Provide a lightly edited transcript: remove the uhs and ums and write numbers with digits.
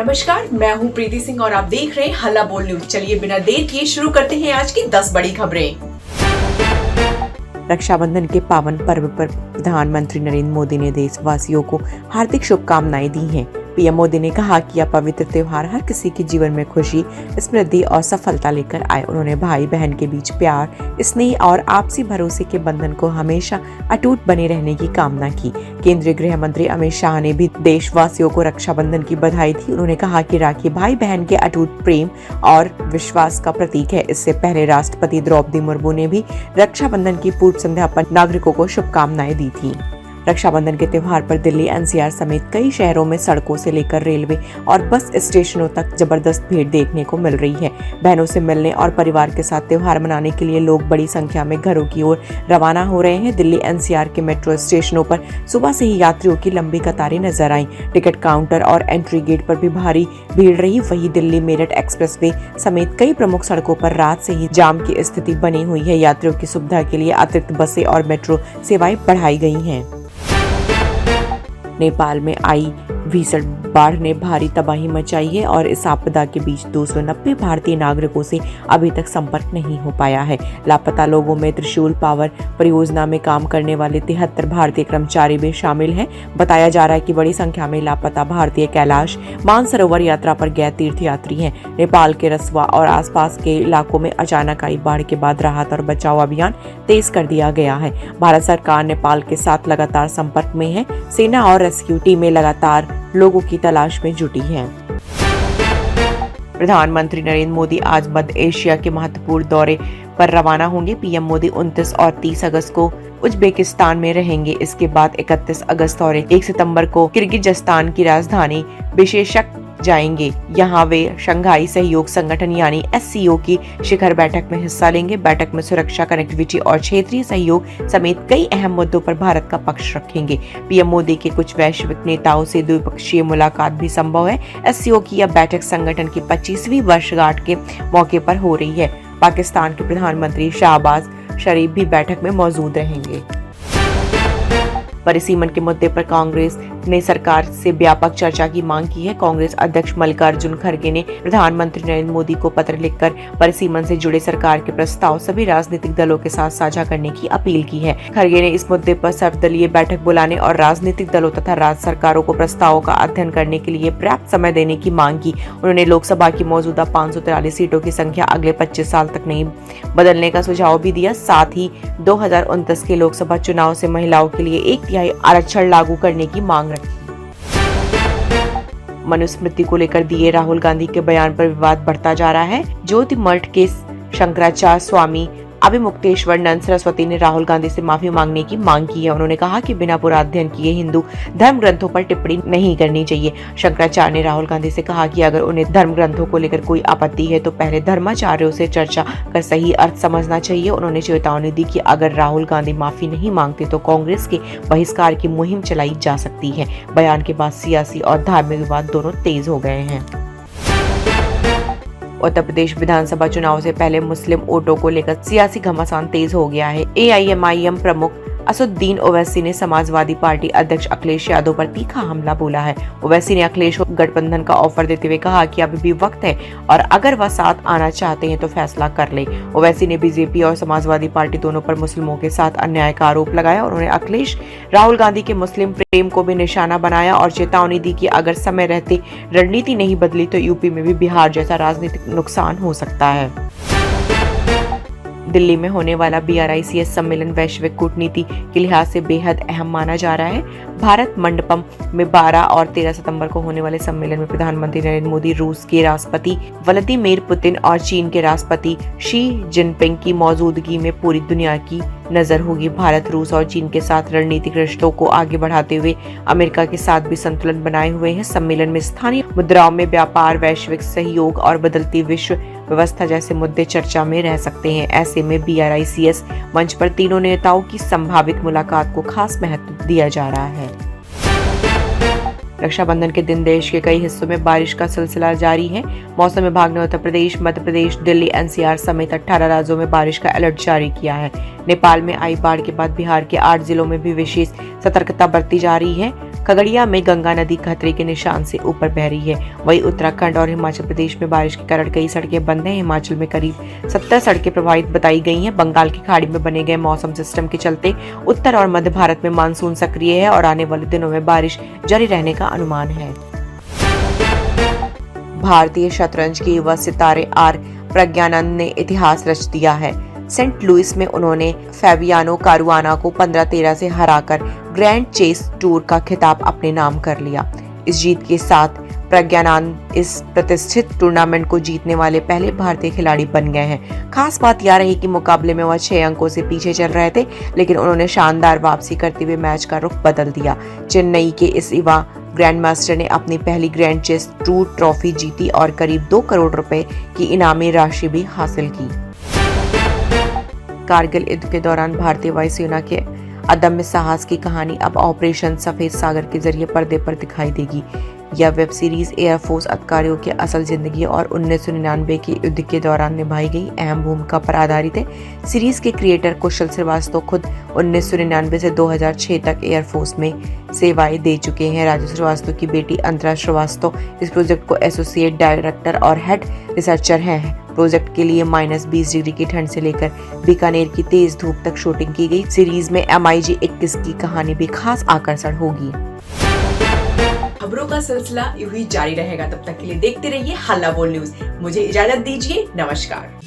नमस्कार, मैं हूं प्रीति सिंह और आप देख रहे हैं हल्ला बोल न्यूज। चलिए बिना देर किए शुरू करते हैं आज की 10 बड़ी खबरें। रक्षाबंधन के पावन पर्व पर प्रधानमंत्री नरेंद्र मोदी ने देशवासियों को हार्दिक शुभकामनाएं दी हैं। पीएम मोदी ने कहा कि यह पवित्र त्योहार हर किसी के जीवन में खुशी, समृद्धि और सफलता लेकर आए। उन्होंने भाई बहन के बीच प्यार, स्नेह और आपसी भरोसे के बंधन को हमेशा अटूट बने रहने की कामना की। केंद्रीय गृह मंत्री अमित शाह ने भी देशवासियों को रक्षाबंधन की बधाई दी। उन्होंने कहा कि राखी भाई बहन के अटूट प्रेम और विश्वास का प्रतीक है। इससे पहले राष्ट्रपति द्रौपदी मुर्मू ने भी रक्षाबंधन की पूर्व संध्या पर नागरिकों को शुभकामनाएं दी थी। रक्षाबंधन के त्योहार पर दिल्ली एनसीआर समेत कई शहरों में सड़कों से लेकर रेलवे और बस स्टेशनों तक जबरदस्त भीड़ देखने को मिल रही है। बहनों से मिलने और परिवार के साथ त्योहार मनाने के लिए लोग बड़ी संख्या में घरों की ओर रवाना हो रहे हैं। दिल्ली एनसीआर के मेट्रो स्टेशनों पर सुबह से ही यात्रियों की लंबी कतारें नजर आईं। टिकट काउंटर और एंट्री गेट पर भी भारी भीड़ रही। वहीं दिल्ली मेरठ एक्सप्रेसवे समेत कई प्रमुख सड़कों पर रात से ही जाम की स्थिति बनी हुई है। यात्रियों की सुविधा के लिए अतिरिक्त बसें और मेट्रो सेवाएं बढ़ाई गई हैं। नेपाल में आई भीषण बाढ़ ने भारी तबाही मचाई है और इस आपदा के बीच 290 भारतीय नागरिकों से अभी तक संपर्क नहीं हो पाया है। लापता लोगों में त्रिशूल पावर परियोजना में काम करने वाले 73 भारतीय कर्मचारी भी शामिल हैं। बताया जा रहा है कि बड़ी संख्या में लापता भारतीय कैलाश मानसरोवर यात्रा पर गए तीर्थयात्री हैं। नेपाल के रसवा और आसपास के इलाकों में अचानक आई बाढ़ के बाद राहत और बचाव अभियान तेज कर दिया गया है। भारत सरकार नेपाल के साथ लगातार संपर्क में है। सेना और रेस्क्यू टीमें लगातार लोगों की तलाश में जुटी हैं। प्रधानमंत्री नरेंद्र मोदी आज मध्य एशिया के महत्वपूर्ण दौरे पर रवाना होंगे। पीएम मोदी 29 और 30 अगस्त को उज्बेकिस्तान में रहेंगे। इसके बाद 31 अगस्त और 1 सितंबर को किर्गिज़स्तान की राजधानी बिश्केक जाएंगे। यहाँ वे शंघाई सहयोग संगठन यानी SCO की शिखर बैठक में हिस्सा लेंगे। बैठक में सुरक्षा, कनेक्टिविटी और क्षेत्रीय सहयोग समेत कई अहम मुद्दों पर भारत का पक्ष रखेंगे। पीएम मोदी के कुछ वैश्विक नेताओं से द्विपक्षीय मुलाकात भी संभव है। SCO की यह बैठक संगठन की 25वीं वर्षगांठ के मौके पर हो रही है। पाकिस्तान के प्रधानमंत्री शहबाज शरीफ भी बैठक में मौजूद रहेंगे। परिसीमन के मुद्दे पर कांग्रेस ने सरकार से व्यापक चर्चा की मांग की है। कांग्रेस अध्यक्ष मल्लिकार्जुन खड़गे ने प्रधानमंत्री नरेंद्र मोदी को पत्र लिखकर परिसीमन से जुड़े सरकार के प्रस्ताव सभी राजनीतिक दलों के साथ साझा करने की अपील की है। खड़गे ने इस मुद्दे पर सर्वदलीय बैठक बुलाने और राजनीतिक दलों तथा राज्य सरकारों को प्रस्तावों का अध्ययन करने के लिए पर्याप्त समय देने की मांग की। उन्होंने लोकसभा की मौजूदा 543 सीटों की संख्या अगले 25 साल तक नहीं बदलने का सुझाव भी दिया। साथ ही 2029 के लोकसभा चुनाव से महिलाओं के लिए 1/3 आरक्षण लागू करने की मांग रखी। मनुस्मृति को लेकर दिए राहुल गांधी के बयान पर विवाद बढ़ता जा रहा है। ज्योति मठ के शंकराचार्य स्वामी अभिमुक्तेश्वरानंद सरस्वती ने राहुल गांधी से माफी मांगने की मांग की है। उन्होंने कहा कि बिना पूरा अध्ययन किए हिंदू धर्म ग्रंथों पर टिप्पणी नहीं करनी चाहिए। शंकराचार्य ने राहुल गांधी से कहा कि अगर उन्हें धर्म ग्रंथों को लेकर कोई आपत्ति है तो पहले धर्माचार्यों से चर्चा कर सही अर्थ समझना चाहिए। उन्होंने चेतावनी दी कि अगर राहुल गांधी माफी नहीं मांगते तो कांग्रेस के बहिष्कार की मुहिम चलाई जा सकती है। बयान के बाद सियासी और धार्मिक विवाद दोनों तेज हो गए हैं। उत्तर प्रदेश विधानसभा चुनाव से पहले मुस्लिम वोटों को लेकर सियासी घमासान तेज हो गया है। AIMIM प्रमुख असदुद्दीन ओवैसी ने समाजवादी पार्टी अध्यक्ष अखिलेश यादव पर तीखा हमला बोला है। ओवैसी ने अखिलेश को गठबंधन का ऑफर देते हुए कहा कि अभी भी वक्त है और अगर वह साथ आना चाहते हैं तो फैसला कर ले। ओवैसी ने बीजेपी और समाजवादी पार्टी दोनों पर मुस्लिमों के साथ अन्याय का आरोप लगाया। उन्होंने अखिलेश राहुल गांधी के मुस्लिम प्रेम को भी निशाना बनाया और चेतावनी दी कि अगर समय रहते रणनीति नहीं बदली तो यूपी में भी बिहार जैसा राजनीतिक नुकसान हो सकता है। दिल्ली में होने वाला BRICS सम्मेलन वैश्विक कूटनीति के लिहाज से बेहद अहम माना जा रहा है। भारत मंडपम में 12 और 13 सितंबर को होने वाले सम्मेलन में प्रधानमंत्री नरेंद्र मोदी, रूस के राष्ट्रपति व्लादिमीर पुतिन और चीन के राष्ट्रपति शी जिनपिंग की मौजूदगी में पूरी दुनिया की नजर होगी। भारत रूस और चीन के साथ रणनीतिक रिश्तों को आगे बढ़ाते हुए अमेरिका के साथ भी संतुलन बनाए हुए हैं। सम्मेलन में स्थानीय मुद्राओं में व्यापार, वैश्विक सहयोग और बदलती विश्व व्यवस्था जैसे मुद्दे चर्चा में रह सकते हैं। ऐसे में BRICS मंच पर तीनों नेताओं की संभावित मुलाकात को खास महत्व दिया जा रहा है। रक्षाबंधन के दिन देश के कई हिस्सों में बारिश का सिलसिला जारी है। मौसम विभाग ने उत्तर प्रदेश, मध्य प्रदेश, दिल्ली NCR समेत 18 राज्यों में बारिश का अलर्ट जारी किया है। नेपाल में आई बाढ़ के बाद बिहार के 8 जिलों में भी विशेष सतर्कता बरती जा रही है। खगड़िया में गंगा नदी खतरे के निशान से ऊपर बह रही है। वहीं उत्तराखंड और हिमाचल प्रदेश में बारिश के कारण कई सड़कें बंद हैं। हिमाचल में करीब 70 सड़कें प्रभावित बताई गई हैं। बंगाल की खाड़ी में बने गए मौसम सिस्टम के चलते उत्तर और मध्य भारत में मानसून सक्रिय है और आने वाले दिनों में बारिश जारी रहने का अनुमान है। भारतीय शतरंज के युवा सितारे आर प्रज्ञानंद ने इतिहास रच दिया है। सेंट लुइस में उन्होंने फैबियानो कारुआना को 15-13 से हराकर ग्रैंड चेस टूर का खिताब अपने नाम कर लिया। इस जीत के साथ प्रज्ञानंद इस प्रतिष्ठित टूर्नामेंट को जीतने वाले पहले भारतीय खिलाड़ी बन गए हैं। खास बात यह रही कि मुकाबले में वह 6 अंकों से पीछे चल रहे थे, लेकिन उन्होंने शानदार वापसी करते हुए मैच का रुख बदल दिया। चेन्नई के इस युवा ग्रैंड मास्टर ने अपनी पहली ग्रैंड चेस टूर ट्रॉफी जीती और करीब 2 करोड़ रुपए की इनामी राशि भी हासिल की। कारगिल युद्ध के दौरान भारतीय वायुसेना के अदम्य साहस की कहानी अब ऑपरेशन सफेद सागर के जरिए पर्दे पर दिखाई देगी। यह वेब सीरीज एयरफोर्स अधिकारियों की असल जिंदगी और 1999 के युद्ध के दौरान निभाई गई अहम भूमिका पर आधारित है। सीरीज के क्रिएटर कुशल श्रीवास्तव खुद 1999 से 2006 तक एयरफोर्स में सेवाएं दे चुके हैं। राजू श्रीवास्तव की बेटी अंतरा श्रीवास्तव इस प्रोजेक्ट को एसोसिएट डायरेक्टर और हेड रिसर्चर हैं। प्रोजेक्ट के लिए -20 डिग्री की ठंड से लेकर बीकानेर की तेज धूप तक शूटिंग की गई। सीरीज में MiG-21 की कहानी भी खास आकर्षण होगी। खबरों का सिलसिला यूं ही जारी रहेगा। तब तक के लिए देखते रहिए हल्ला बोल न्यूज। मुझे इजाजत दीजिए। नमस्कार।